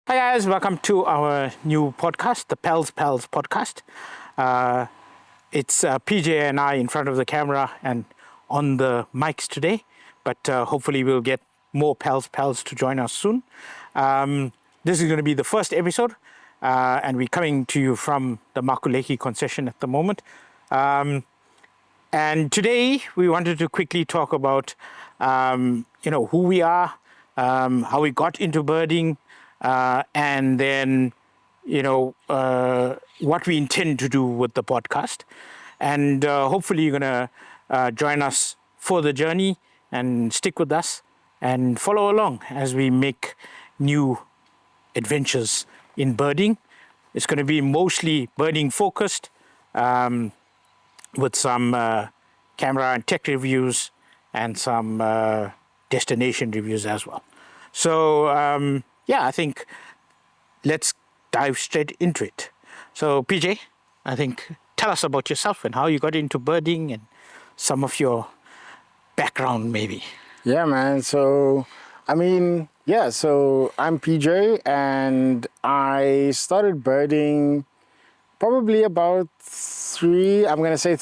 Hi guys, welcome to our new podcast, the Pals podcast. It's PJ and I in front of the camera and on the mics today, but hopefully we'll get more Pals to join us soon. This is going to be the first episode, and we're coming to you from the Makuleki concession at the moment. And today we wanted to quickly talk about, who we are, how we got into birding, and then, what we intend to do with the podcast. And hopefully you're going to join us for the journey and stick with us and follow along as we make new adventures in birding. It's going to be mostly birding focused, with some camera and tech reviews and some destination reviews as well. So, I think let's dive straight into it. So, PJ, I think tell us about yourself and how you got into birding and some of your background, maybe. Yeah, man. So I'm PJ and I started birding probably about 3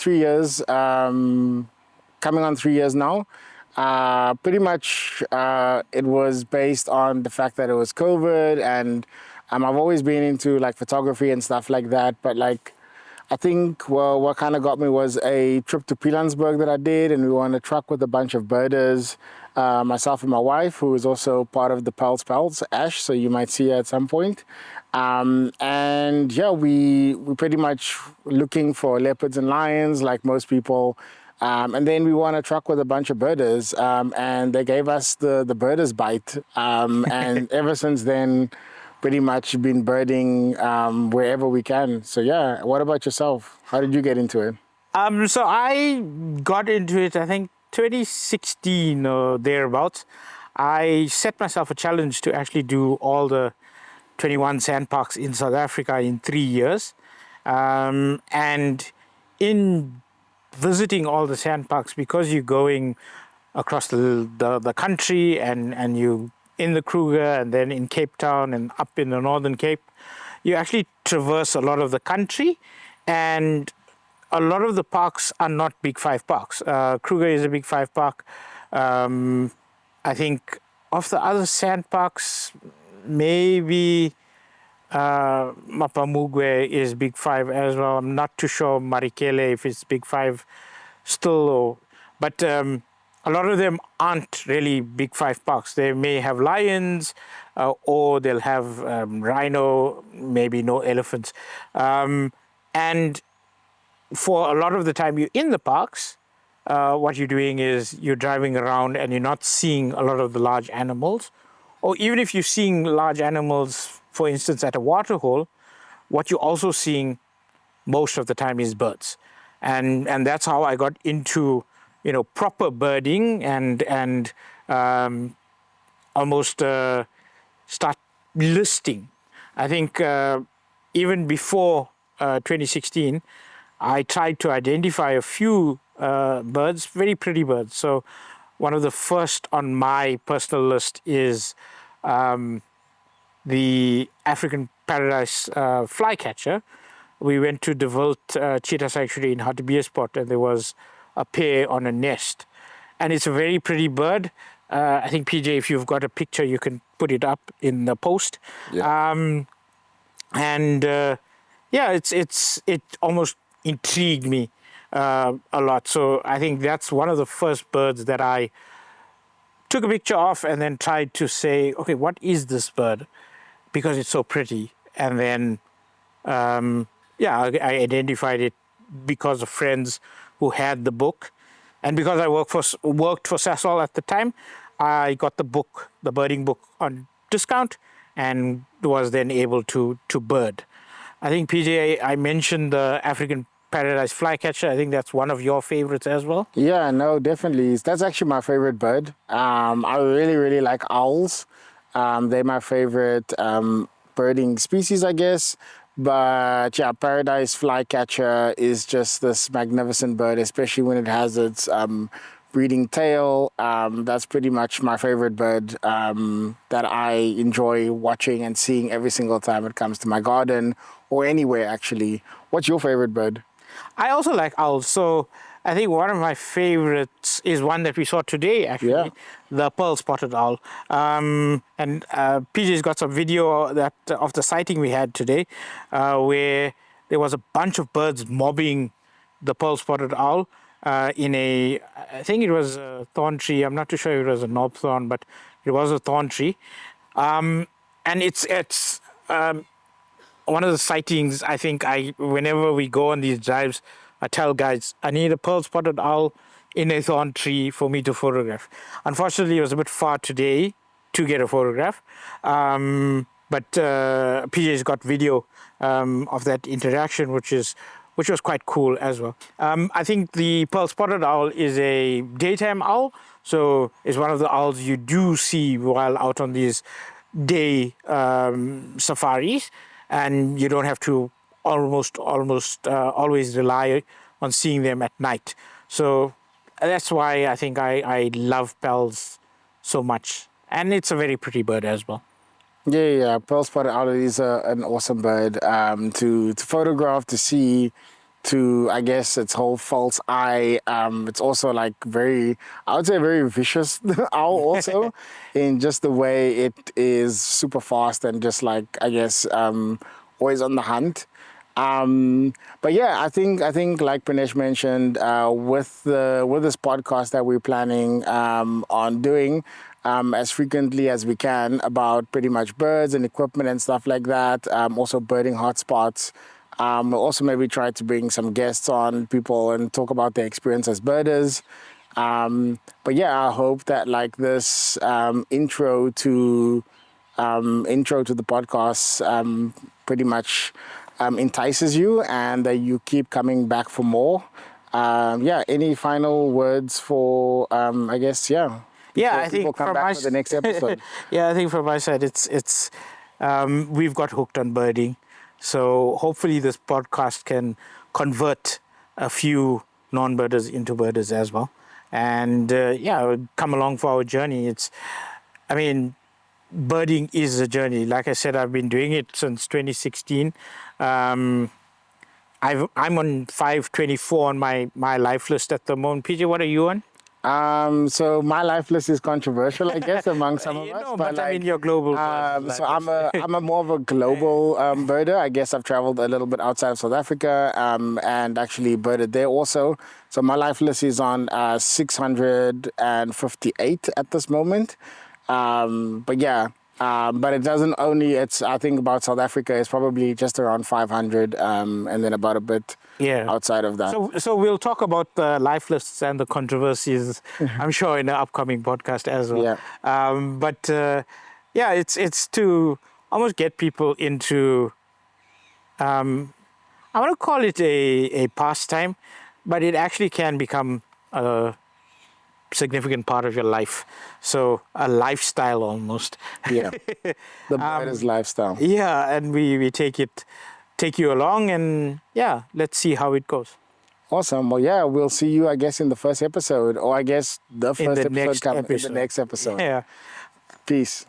years, coming on 3 years now. Pretty much it was based on the fact that it was COVID, and I've always been into like photography and stuff like that, but I think what kind of got me was a trip to Pilanesberg that I did, and we were on a truck with a bunch of birders, myself and my wife, who is also part of the Pals, Ash, so you might see her at some point. We pretty much looking for leopards and lions like most people. And then we were on a truck with a bunch of birders, and they gave us the birders bite. And ever since then, pretty much been birding wherever we can. So yeah, what about yourself? How did you get into it? So I got into it, I think, 2016 or thereabouts. I set myself a challenge to actually do all the 21 sandparks in South Africa in 3 years. And in visiting all the sandparks, because you're going across the country and you in the Kruger and then in Cape Town and up in the Northern Cape, you actually traverse a lot of the country, and a lot of the parks are not Big Five parks. Kruger is a Big Five park. I think of the other sand parks, maybe Mapamugwe is Big Five as well. I'm not too sure Marikele if it's Big Five still, but a lot of them aren't really Big Five parks. They may have lions, or they'll have rhino, maybe no elephants. And for a lot of the time you're in the parks, what you're doing is you're driving around and you're not seeing a lot of the large animals. Or even if you're seeing large animals, for instance, at a waterhole, what you're also seeing most of the time is birds. And that's how I got into, proper birding and almost start listing. I think even before 2016, I tried to identify a few birds, very pretty birds. So one of the first on my personal list is the African paradise flycatcher. We went to the Wild Cheetah Sanctuary in Hartbeespoort, and there was a pair on a nest. And it's a very pretty bird. I think, PJ, if you've got a picture, you can put it up in the post. Yeah. It almost intrigued me a lot. So I think that's one of the first birds that I took a picture of and then tried to say, okay, what is this bird? Because it's so pretty. And then, I identified it because of friends who had the book. And because I worked for Sasol at the time, I got the book, the birding book, on discount and was then able to bird. I think, PJ, I mentioned the African paradise flycatcher. I think that's one of your favorites as well. Yeah, no, definitely. That's actually my favorite bird. I really, really like owls. They're my favorite birding species, I guess. But yeah, paradise flycatcher is just this magnificent bird, especially when it has its breeding tail. That's pretty much my favorite bird that I enjoy watching and seeing every single time it comes to my garden or anywhere, actually. What's your favorite bird? I also like owls. So I think one of my favorites is one that we saw today, actually, the pearl spotted owl. And PJ's got some video that of the sighting we had today, where there was a bunch of birds mobbing the pearl spotted owl in a, I think it was a thorn tree. I'm not too sure if it was a knob thorn, but it was a thorn tree. And it's one of the sightings. I think whenever we go on these drives, I tell guys I need a pearl spotted owl in a thorn tree for me to photograph. Unfortunately, it was a bit far today to get a photograph, but PJ's got video of that interaction, which was quite cool as well. I think the pearl spotted owl is a daytime owl, so it's one of the owls you do see while out on these day safaris, and you don't have to almost always rely on seeing them at night. So that's why I think I love pearls so much, and it's a very pretty bird as well. Yeah. Pearl spotted owl is an awesome bird to photograph, to see, to, I guess, its whole false eye. It's also like very, I would say, very vicious owl also, in just the way it is super fast and just like, I guess, always on the hunt. But yeah, I think like Pranesh mentioned, with this podcast that we're planning on doing as frequently as we can about pretty much birds and equipment and stuff like that. Also birding hotspots. We'll also maybe try to bring some guests on, people, and talk about their experience as birders. But yeah, I hope that like this intro to the podcast pretty much entices you, and that you keep coming back for more. Any final words for I guess I people think come from back my for the next episode. I think from my side, it's we've got hooked on birding, so hopefully this podcast can convert a few non-birders into birders as well, and come along for our journey. I mean, birding is a journey. Like I said, I've been doing it since 2016. I'm on 524 on my life list at the moment. PJ, what are you on? So my life list is controversial, I guess, among some of us. But I mean, you're global. So I'm a more of a global birder. I guess I've traveled a little bit outside of South Africa and actually birded there also. So my life list is on 658 at this moment. But it doesn't only, I think about South Africa, it's probably just around 500 and then about a bit outside of that. So we'll talk about the life lists and the controversies, I'm sure, in the upcoming podcast as well. It's to almost get people into, I want to call it a pastime, but it actually can become a significant part of your life, so a lifestyle almost. The birders lifestyle. And we take you along, and let's see how it goes. Awesome. Well, we'll see you, I guess, in the first episode, or I guess the first episode coming in the next episode. Peace.